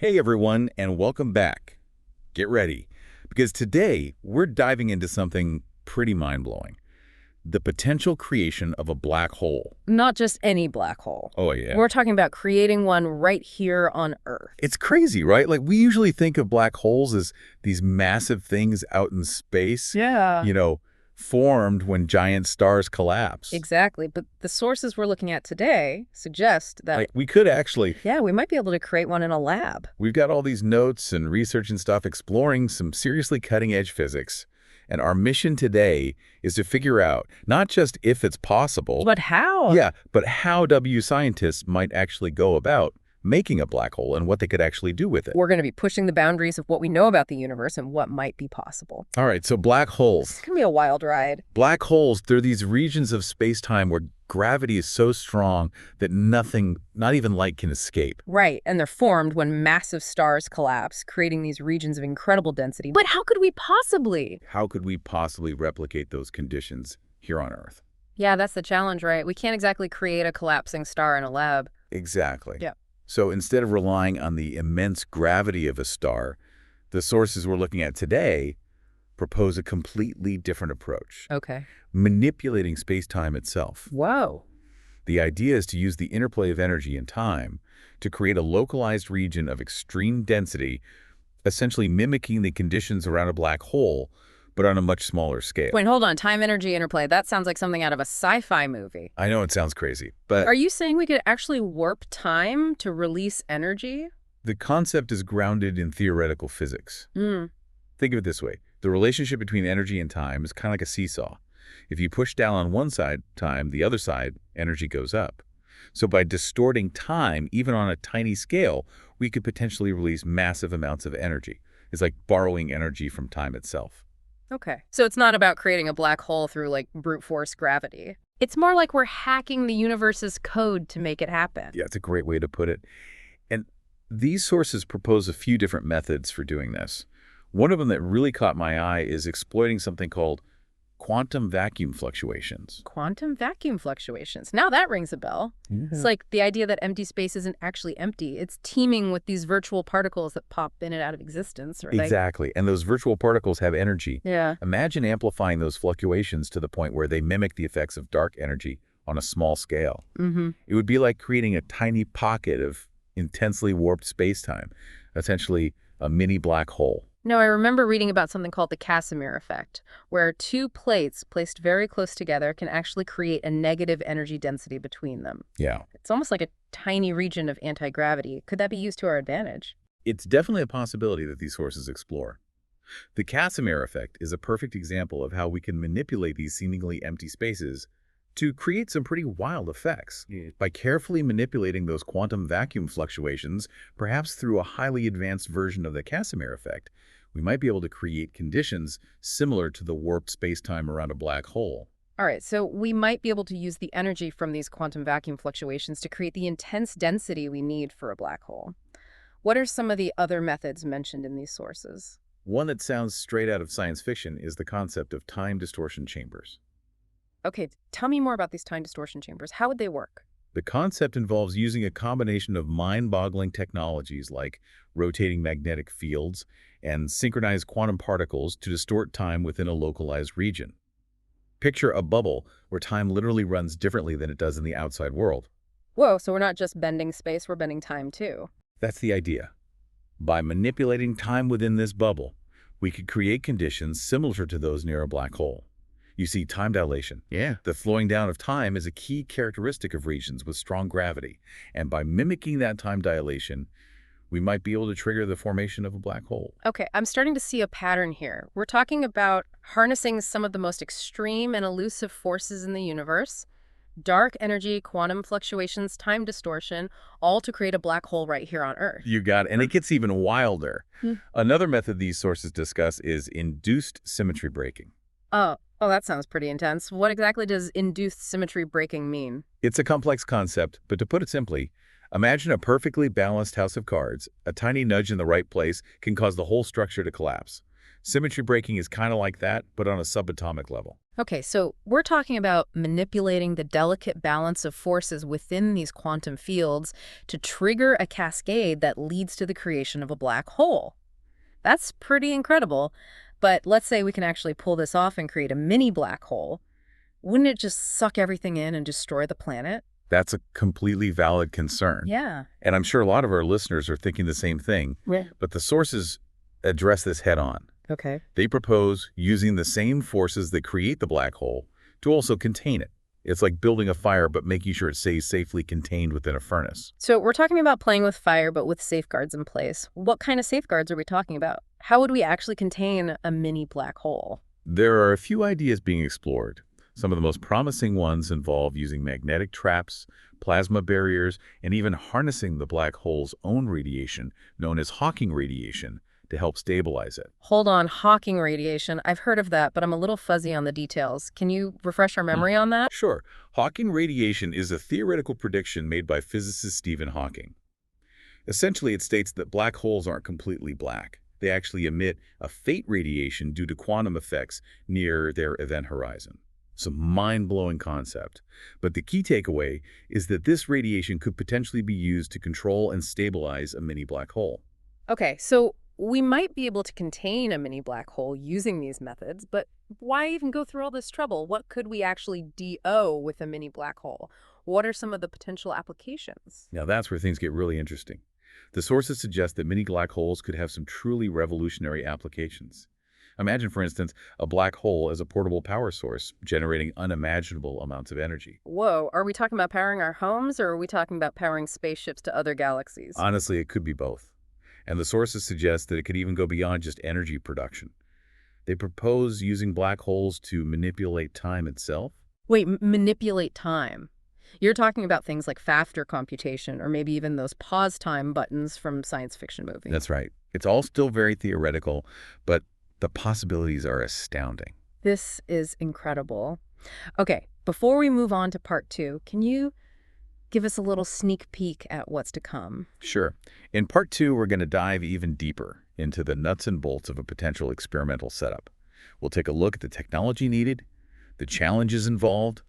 Hey everyone, and welcome back. Get ready, because today we're diving into something pretty mind-blowing. The potential creation of a black hole. Not just any black hole. Oh yeah. We're talking about creating one right here on Earth. It's crazy, right? Like we usually think of black holes as these massive things out in space. Yeah. Formed when giant stars collapse. Exactly. But the sources we're looking at today suggest that, Like we could actually. yeah, we might be able to create one in a lab. We've got all these notes and research and stuff exploring some seriously cutting-edge physics. And our mission today is to figure out not just if it's possible, But how? yeah, but how scientists might actually go about making a black hole and what they could actually do with it. We're going to be pushing the boundaries of what we know about the universe and what might be possible. All right, so black holes. It's going to be a wild ride. Black holes, they're these regions of space-time where gravity is so strong that nothing, not even light, can escape. Right. And they're formed when massive stars collapse, creating these regions of incredible density. But how could we possibly? How could we possibly replicate those conditions here on Earth? Yeah, that's the challenge, right? We can't exactly create a collapsing star in a lab. Exactly. Yeah. So instead of relying on the immense gravity of a star, the sources we're looking at today propose a completely different approach. Okay. Manipulating space-time itself. Whoa. The idea is to use the interplay of energy and time to create a localized region of extreme density, essentially mimicking the conditions around a black hole, but on a much smaller scale. Wait, hold on. Time-energy interplay. That sounds like something out of a sci-fi movie. I know it sounds crazy, but Are you saying we could actually warp time to release energy? the concept is grounded in theoretical physics. Hmm. Think of it this way. The relationship between energy and time is kind of like a seesaw. If you push down on one side time, the other side, energy goes up. So by distorting time, even on a tiny scale, we could potentially release massive amounts of energy. It's like borrowing energy from time itself. Okay. So it's not about creating a black hole through, like, brute force gravity. It's more like we're hacking the universe's code to make it happen. Yeah, it's a great way to put it. And these sources propose a few different methods for doing this. One of them that really caught my eye is exploiting something called quantum vacuum fluctuations. Quantum vacuum fluctuations. Now that rings a bell. It's like the idea that empty space isn't actually empty. It's teeming with these virtual particles that pop in and out of existence. Right? Exactly. And those virtual particles have energy. Yeah. Imagine amplifying those fluctuations to the point where they mimic the effects of dark energy on a small scale. Mm-hmm. It would be like creating a tiny pocket of intensely warped space-time, essentially a mini black hole. No, I remember reading about something called the Casimir effect, where two plates placed very close together can actually create a negative energy density between them. Yeah. It's almost like a tiny region of anti-gravity. Could that be used to our advantage? It's definitely a possibility that these sources explore. The Casimir effect is a perfect example of how we can manipulate these seemingly empty spaces to create some pretty wild effects. By carefully manipulating those quantum vacuum fluctuations, perhaps through a highly advanced version of the Casimir effect, we might be able to create conditions similar to the warped space-time around a black hole. All right, so we might be able to use the energy from these quantum vacuum fluctuations to create the intense density we need for a black hole. What are some of the other methods mentioned in these sources? One that sounds straight out of science fiction is the concept of time distortion chambers. Okay, tell me more about these time distortion chambers. How would they work? The concept involves using a combination of mind-boggling technologies like rotating magnetic fields and synchronized quantum particles to distort time within a localized region. Picture a bubble where time literally runs differently than it does in the outside world. Whoa, so we're not just bending space, we're bending time too. That's the idea. By manipulating time within this bubble, we could create conditions similar to those near a black hole. You see, time dilation. Yeah. The flowing down of time is a key characteristic of regions with strong gravity. And by mimicking that time dilation, we might be able to trigger the formation of a black hole. Okay, I'm starting to see a pattern here. We're talking about harnessing some of the most extreme and elusive forces in the universe, dark energy, quantum fluctuations, time distortion, all to create a black hole right here on Earth. You got it. And it gets even wilder. Another method these sources discuss is induced symmetry breaking. Oh, that sounds pretty intense. What exactly does induced symmetry breaking mean? It's a complex concept, but to put it simply, imagine a perfectly balanced house of cards. A tiny nudge in the right place can cause the whole structure to collapse. Symmetry breaking is kind of like that, but on a subatomic level. Okay, so we're talking about manipulating the delicate balance of forces within these quantum fields to trigger a cascade that leads to the creation of a black hole. That's pretty incredible. But let's say we can actually pull this off and create a mini black hole. Wouldn't it just suck everything in and destroy the planet? That's a completely valid concern. Yeah. And I'm sure a lot of our listeners are thinking the same thing, Yeah. but the sources address this head on. Okay. They propose using the same forces that create the black hole to also contain it. It's like building a fire, but making sure it stays safely contained within a furnace. So we're talking about playing with fire, but with safeguards in place. What kind of safeguards are we talking about? How would we actually contain a mini black hole? There are a few ideas being explored. Some of the most promising ones involve using magnetic traps, plasma barriers, and even harnessing the black hole's own radiation, known as Hawking radiation, to help stabilize it. Hold on, Hawking radiation. I've heard of that, but I'm a little fuzzy on the details. Can you refresh our memory on that? Sure. Hawking radiation is a theoretical prediction made by physicist Stephen Hawking. Essentially, it states that black holes aren't completely black. They actually emit a faint radiation due to quantum effects near their event horizon. It's a mind-blowing concept. But the key takeaway is that this radiation could potentially be used to control and stabilize a mini black hole. Okay, so we might be able to contain a mini black hole using these methods, but why even go through all this trouble? What could we actually DO with a mini black hole? What are some of the potential applications? Now that's where things get really interesting. The sources suggest that mini black holes could have some truly revolutionary applications. Imagine, for instance, a black hole as a portable power source, generating unimaginable amounts of energy. Whoa, are we talking about powering our homes, or are we talking about powering spaceships to other galaxies? Honestly, it could be both. And the sources suggest that it could even go beyond just energy production. They propose using black holes to manipulate time itself. Wait, manipulate time. You're talking about things like faster computation, or maybe even those pause time buttons from science fiction movies. That's right. It's all still very theoretical, but the possibilities are astounding. This is incredible. Okay, before we move on to part 2, can you give us a little sneak peek at what's to come? Sure. In part 2, we're going to dive even deeper into the nuts and bolts of a potential experimental setup. We'll take a look at the technology needed, the challenges involved,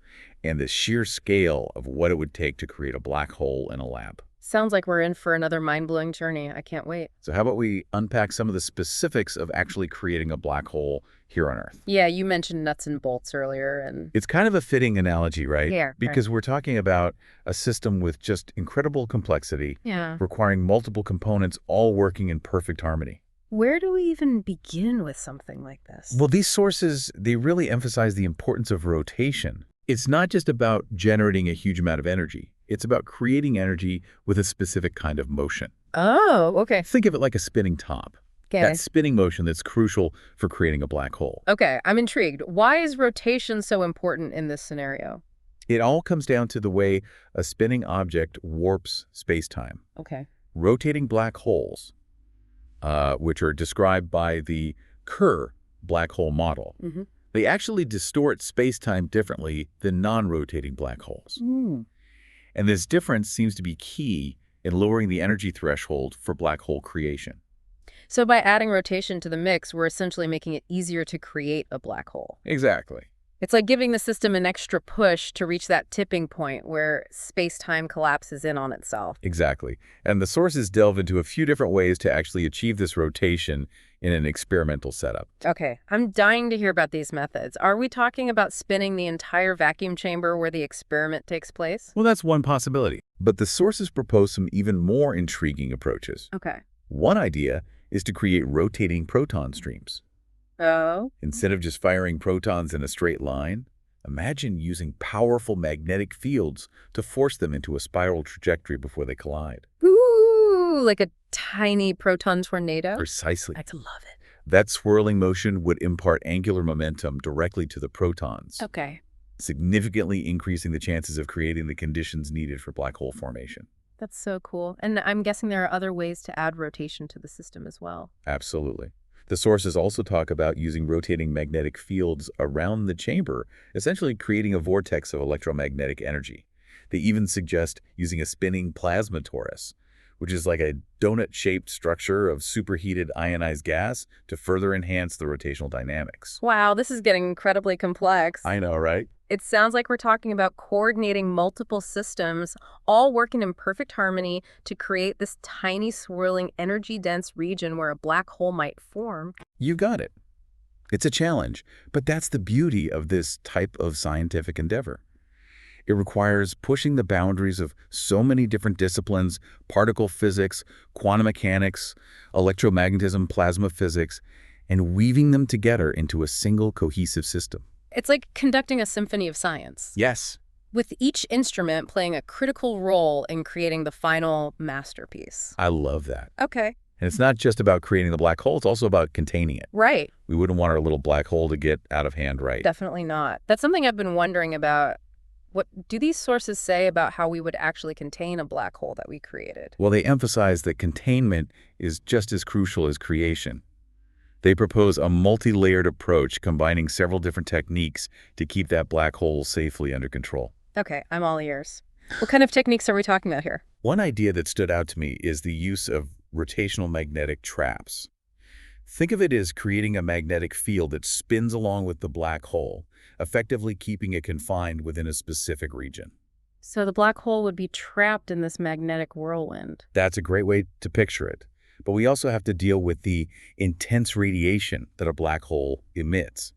and the sheer scale of what it would take to create a black hole in a lab. Sounds like we're in for another mind-blowing journey. I can't wait. So how about we unpack some of the specifics of actually creating a black hole here on Earth? Yeah, you mentioned nuts and bolts earlier, and It's kind of a fitting analogy, right? Yeah, right. Because we're talking about a system with just incredible complexity, yeah. requiring multiple components all working in perfect harmony. Where do we even begin with something like this? Well, these sources, they really emphasize the importance of rotation. It's not just about generating a huge amount of energy. It's about creating energy with a specific kind of motion. Oh, okay. Think of it like a spinning top. Okay. That spinning motion that's crucial for creating a black hole. Okay, I'm intrigued. Why is rotation so important in this scenario? It all comes down to the way a spinning object warps spacetime. Okay. Rotating black holes, which are described by the Kerr black hole model, Mm-hmm. they actually distort spacetime differently than non-rotating black holes. And this difference seems to be key in lowering the energy threshold for black hole creation. So by adding rotation to the mix, we're essentially making it easier to create a black hole. Exactly. It's like giving the system an extra push to reach that tipping point where space-time collapses in on itself. Exactly. And the sources delve into a few different ways to actually achieve this rotation in an experimental setup. Okay, I'm dying to hear about these methods. Are we talking about spinning the entire vacuum chamber where the experiment takes place? Well, that's one possibility. But the sources propose some even more intriguing approaches. Okay. One idea is to create rotating proton streams. Oh? Instead of just firing protons in a straight line, imagine using powerful magnetic fields to force them into a spiral trajectory before they collide. Ooh, like a tiny proton tornado? Precisely. I love it. That swirling motion would impart angular momentum directly to the protons, Okay. significantly increasing the chances of creating the conditions needed for black hole formation. That's so cool. And I'm guessing there are other ways to add rotation to the system as well. Absolutely. The sources also talk about using rotating magnetic fields around the chamber, essentially creating a vortex of electromagnetic energy. They even suggest using a spinning plasma torus, which is like a donut-shaped structure of superheated ionized gas to further enhance the rotational dynamics. Wow, this is getting incredibly complex. I know, right? It sounds like we're talking about coordinating multiple systems, all working in perfect harmony to create this tiny, swirling, energy-dense region where a black hole might form. You got it. It's a challenge, but that's the beauty of this type of scientific endeavor. It requires pushing the boundaries of so many different disciplines: particle physics, quantum mechanics, electromagnetism, plasma physics, and weaving them together into a single cohesive system. It's like conducting a symphony of science, Yes. with each instrument playing a critical role in creating the final masterpiece. I love that. Okay. And it's not just about creating the black hole, it's also about containing it. Right. We wouldn't want our little black hole to get out of hand, right? Definitely not. That's something I've been wondering about. What do these sources say about how we would actually contain a black hole that we created? Well, they emphasize that containment is just as crucial as creation. They propose a multi-layered approach combining several different techniques to keep that black hole safely under control. Okay, I'm all ears. What kind of techniques are we talking about here? One idea that stood out to me is the use of rotational magnetic traps. Think of it as creating a magnetic field that spins along with the black hole, effectively keeping it confined within a specific region. So the black hole would be trapped in this magnetic whirlwind. That's a great way to picture it. But we also have to deal with the intense radiation that a black hole emits.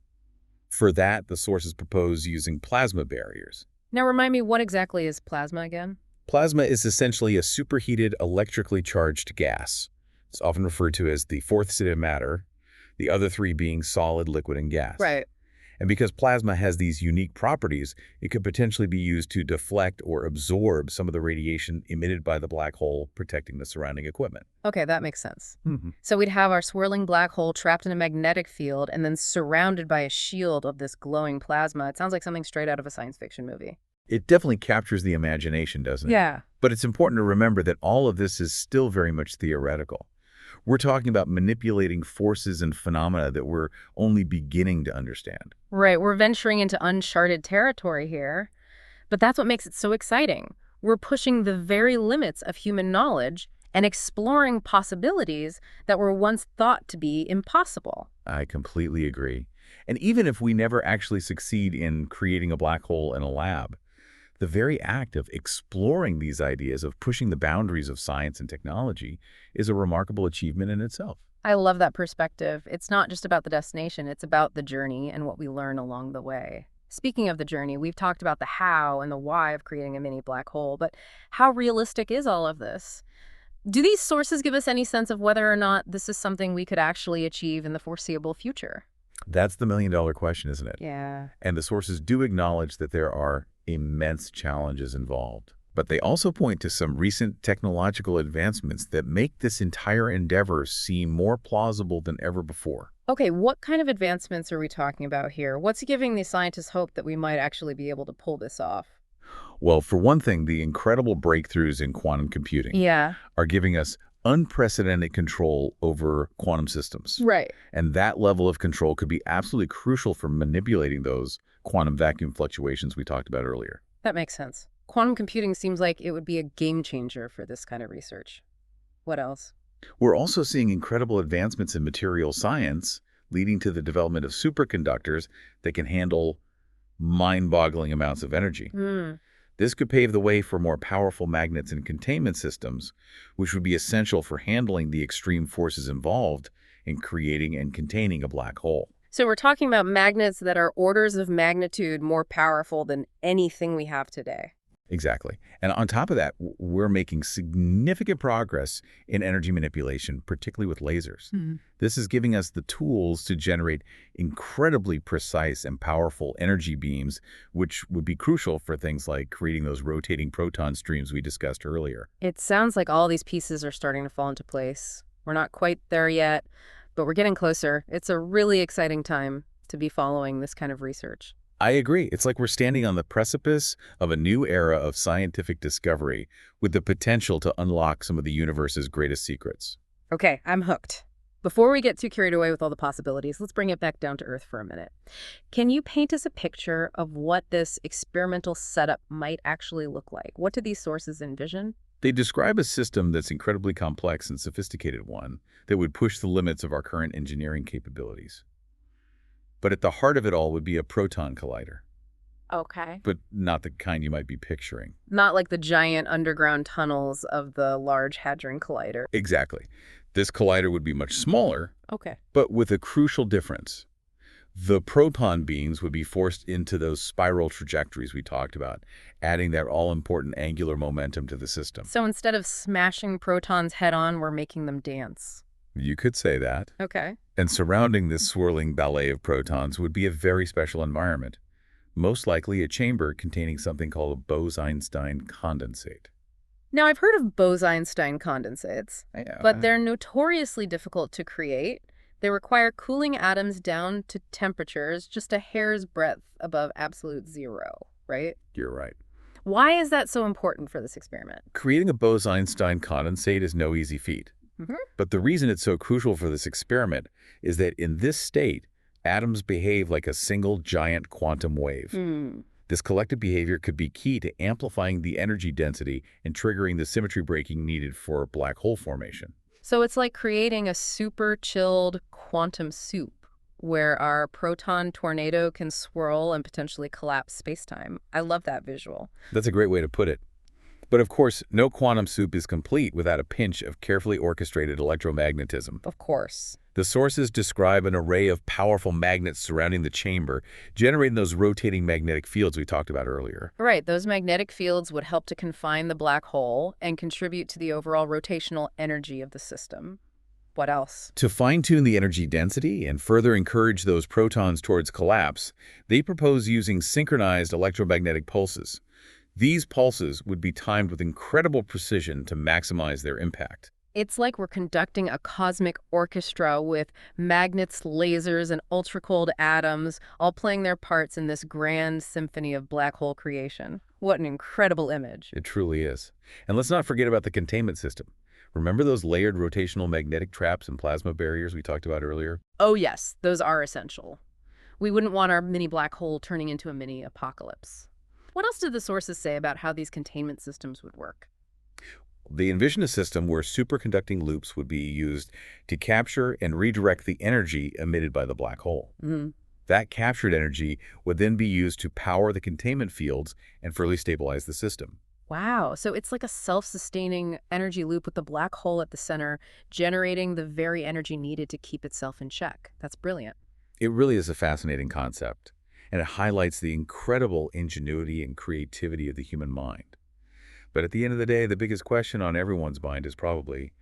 For that, the sources propose using plasma barriers. Now remind me, what exactly is plasma again? Plasma is essentially a superheated, electrically charged gas. It's often referred to as the fourth state of matter, the other three being solid, liquid, and gas. Right. And because plasma has these unique properties, it could potentially be used to deflect or absorb some of the radiation emitted by the black hole, protecting the surrounding equipment. Okay, that makes sense. Mm-hmm. So we'd have our swirling black hole trapped in a magnetic field and then surrounded by a shield of this glowing plasma. It sounds like something straight out of a science fiction movie. It definitely captures the imagination, doesn't it? Yeah. But it's important to remember that all of this is still very much theoretical. We're talking about manipulating forces and phenomena that we're only beginning to understand. Right, we're venturing into uncharted territory here. But that's what makes it so exciting. We're pushing the very limits of human knowledge and exploring possibilities that were once thought to be impossible. I completely agree. And even if we never actually succeed in creating a black hole in a lab, the very act of exploring these ideas, of pushing the boundaries of science and technology, is a remarkable achievement in itself. I love that perspective. It's not just about the destination, it's about the journey and what we learn along the way. Speaking of the journey, we've talked about the how and the why of creating a mini black hole, but how realistic is all of this? Do these sources give us any sense of whether or not this is something we could actually achieve in the foreseeable future? That's the million-dollar question, isn't it? Yeah. And the sources do acknowledge that there are immense challenges involved. But they also point to some recent technological advancements that make this entire endeavor seem more plausible than ever before. Okay, what kind of advancements are we talking about here? What's giving the scientists hope that we might actually be able to pull this off? Well, for one thing, the incredible breakthroughs in quantum computing Yeah. are giving us unprecedented control over quantum systems. Right. And that level of control could be absolutely crucial for manipulating those quantum vacuum fluctuations we talked about earlier. That makes sense. Quantum computing seems like it would be a game changer for this kind of research. What else? We're also seeing incredible advancements in material science, leading to the development of superconductors that can handle mind-boggling amounts of energy. This could pave the way for more powerful magnets and containment systems, which would be essential for handling the extreme forces involved in creating and containing a black hole. So we're talking about magnets that are orders of magnitude more powerful than anything we have today. Exactly. And on top of that, we're making significant progress in energy manipulation, particularly with lasers. This is giving us the tools to generate incredibly precise and powerful energy beams, which would be crucial for things like creating those rotating proton streams we discussed earlier. It sounds like all these pieces are starting to fall into place. We're not quite there yet, but we're getting closer. It's a really exciting time to be following this kind of research. I agree. It's like we're standing on the precipice of a new era of scientific discovery with the potential to unlock some of the universe's greatest secrets. Okay, I'm hooked. Before we get too carried away with all the possibilities, let's bring it back down to earth for a minute. Can you paint us a picture of what this experimental setup might actually look like? What do these sources envision? They describe a system that's incredibly complex and sophisticated one that would push the limits of our current engineering capabilities. But at the heart of it all would be a proton collider, Okay. but not the kind you might be picturing. Not like the giant underground tunnels of the Large Hadron Collider. Exactly. This collider would be much smaller, Okay. but with a crucial difference. The proton beams would be forced into those spiral trajectories we talked about, adding that all-important angular momentum to the system. So instead of smashing protons head-on, we're making them dance. You could say that. Okay. And surrounding this swirling ballet of protons would be a very special environment, most likely a chamber containing something called a Bose-Einstein condensate. Now, I've heard of Bose-Einstein condensates, Yeah, but they're notoriously difficult to create. They require cooling atoms down to temperatures just a hair's breadth above absolute zero, right? you're right. Why is that so important for this experiment? Creating a Bose-Einstein condensate is no easy feat. Mm-hmm. But the reason it's so crucial for this experiment is that in this state, atoms behave like a single giant quantum wave. This collective behavior could be key to amplifying the energy density and triggering the symmetry breaking needed for black hole formation. So it's like creating a super chilled quantum soup where our proton tornado can swirl and potentially collapse spacetime. I love that visual. That's a great way to put it. But of course, no quantum soup is complete without a pinch of carefully orchestrated electromagnetism. Of course. The sources describe an array of powerful magnets surrounding the chamber, generating those rotating magnetic fields we talked about earlier. Right, those magnetic fields would help to confine the black hole and contribute to the overall rotational energy of the system. What else? To fine-tune the energy density and further encourage those protons towards collapse, they propose using synchronized electromagnetic pulses. These pulses would be timed with incredible precision to maximize their impact. It's like we're conducting a cosmic orchestra with magnets, lasers, and ultra-cold atoms all playing their parts in this grand symphony of black hole creation. What an incredible image. It truly is. And let's not forget about the containment system. Remember those layered rotational magnetic traps and plasma barriers we talked about earlier? Oh yes, those are essential. We wouldn't want our mini black hole turning into a mini apocalypse. What else did the sources say about how these containment systems would work? They envision a system where superconducting loops would be used to capture and redirect the energy emitted by the black hole. That captured energy would then be used to power the containment fields and further stabilize the system. Wow, so it's like a self-sustaining energy loop with the black hole at the center, generating the very energy needed to keep itself in check. That's brilliant. It really is a fascinating concept, and it highlights the incredible ingenuity and creativity of the human mind. But at the end of the day, the biggest question on everyone's mind is probably,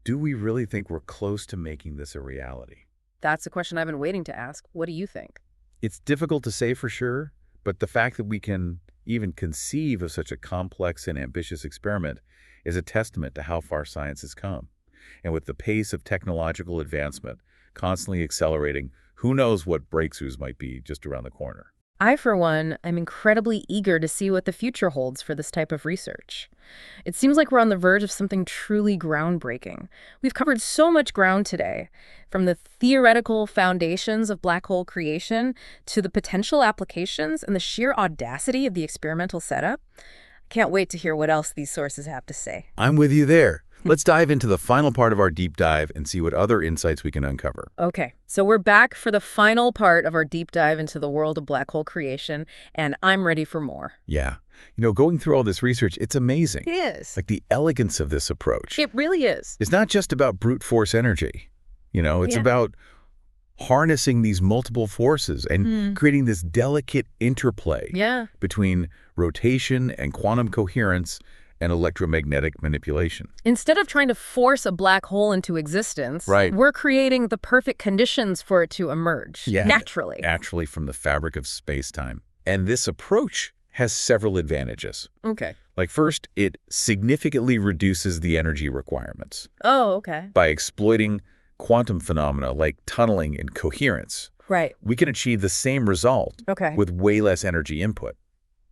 do we really think we're close to making this a reality? That's a question I've been waiting to ask. What do you think? It's difficult to say for sure, but the fact that we can even conceive of such a complex and ambitious experiment is a testament to how far science has come. And with the pace of technological advancement constantly accelerating, who knows what breakthroughs might be just around the corner. I, for one, am incredibly eager to see what the future holds for this type of research. It seems like we're on the verge of something truly groundbreaking. We've covered so much ground today, from the theoretical foundations of black hole creation to the potential applications and the sheer audacity of the experimental setup. Can't wait to hear what else these sources have to say. I'm with you there. Let's dive into the final part of our deep dive and see what other insights we can uncover. Okay, so we're back for the final part of our deep dive into the world of black hole creation, and I'm ready for more. Yeah. Going through all this research, it's amazing. It is. Like the elegance of this approach. It really is. It's not just about brute force energy. It's about harnessing these multiple forces and creating this delicate interplay between rotation and quantum coherence and electromagnetic manipulation. Instead of trying to force a black hole into existence, we're creating the perfect conditions for it to emerge naturally. Naturally from the fabric of space-time. And this approach has several advantages. Okay. Like first, it significantly reduces the energy requirements. Oh, okay. By exploiting quantum phenomena like tunneling and coherence. Right. We can achieve the same result with way less energy input.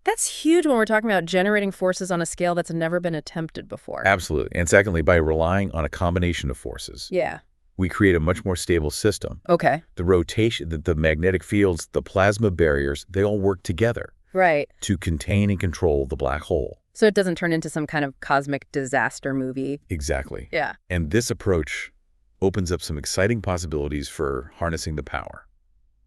That's huge when we're talking about generating forces on a scale that's never been attempted before. Absolutely. And secondly, by relying on a combination of forces. Yeah. We create a much more stable system. Okay. The rotation, the magnetic fields, the plasma barriers, they all work together. Right. to contain and control the black hole. So it doesn't turn into some kind of cosmic disaster movie. Exactly. Yeah. And this approach opens up some exciting possibilities for harnessing the power.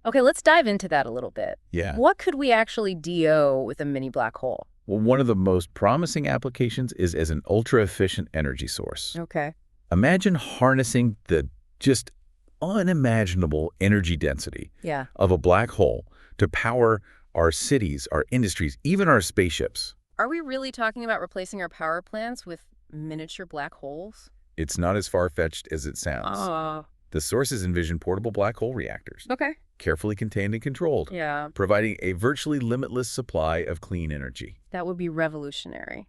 Okay, let's dive into that a little bit. Yeah. What could we actually DO with a mini black hole? Well, one of the most promising applications is as an ultra-efficient energy source. Okay. Imagine harnessing the just unimaginable energy density Yeah. of a black hole to power our cities, our industries, even our spaceships. Are we really talking about replacing our power plants with miniature black holes? It's not as far-fetched as it sounds. Oh. The sources envision portable black hole reactors, Okay. carefully contained and controlled, Yeah. providing a virtually limitless supply of clean energy. That would be revolutionary.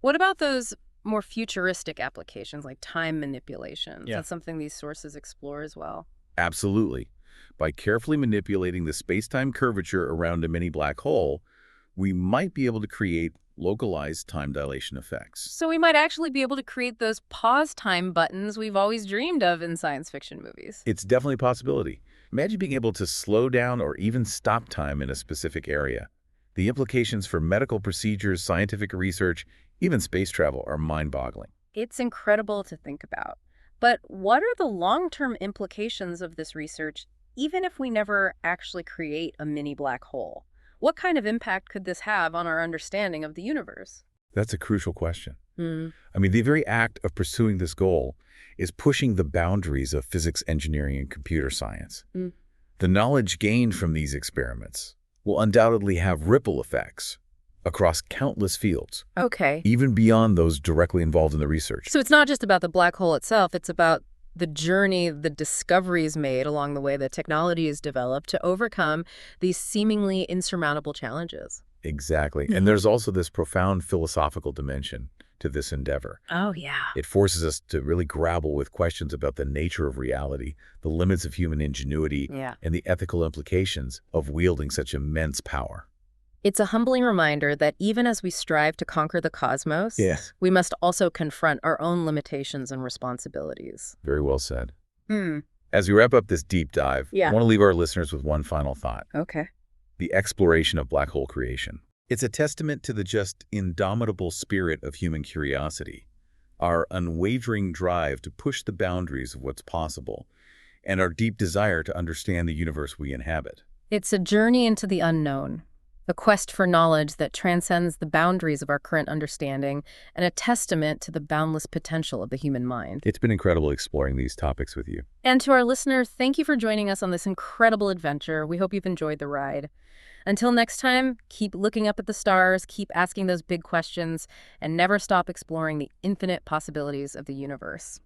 What about those more futuristic applications like time manipulation? Yeah. That's something these sources explore as well. Absolutely. By carefully manipulating the space-time curvature around a mini black hole, we might be able to create localized time dilation effects. So we might actually be able to create those pause time buttons we've always dreamed of in science fiction movies. It's definitely a possibility. Imagine being able to slow down or even stop time in a specific area. The implications for medical procedures, scientific research, even space travel are mind-boggling. It's incredible to think about. But what are the long-term implications of this research, even if we never actually create a mini black hole? What kind of impact could this have on our understanding of the universe? That's a crucial question. Hmm. I mean, the very act of pursuing this goal is pushing the boundaries of physics, engineering, and computer science. Mm. The knowledge gained from these experiments will undoubtedly have ripple effects across countless fields, Okay. even beyond those directly involved in the research. So it's not just about the black hole itself, it's about the journey, the discoveries made along the way, the technology is developed to overcome these seemingly insurmountable challenges. Exactly. And there's also this profound philosophical dimension to this endeavor. Oh, yeah. It forces us to really grapple with questions about the nature of reality, the limits of human ingenuity, Yeah. and the ethical implications of wielding such immense power. It's a humbling reminder that even as we strive to conquer the cosmos, Yes. we must also confront our own limitations and responsibilities. Very well said. Hmm. As we wrap up this deep dive, Yeah. I want to leave our listeners with one final thought. Okay. The exploration of black hole creation. It's a testament to the just indomitable spirit of human curiosity, our unwavering drive to push the boundaries of what's possible, and our deep desire to understand the universe we inhabit. It's a journey into the unknown, a quest for knowledge that transcends the boundaries of our current understanding, and a testament to the boundless potential of the human mind. It's been incredible exploring these topics with you. And to our listeners, thank you for joining us on this incredible adventure. We hope you've enjoyed the ride. Until next time, keep looking up at the stars, keep asking those big questions, and never stop exploring the infinite possibilities of the universe.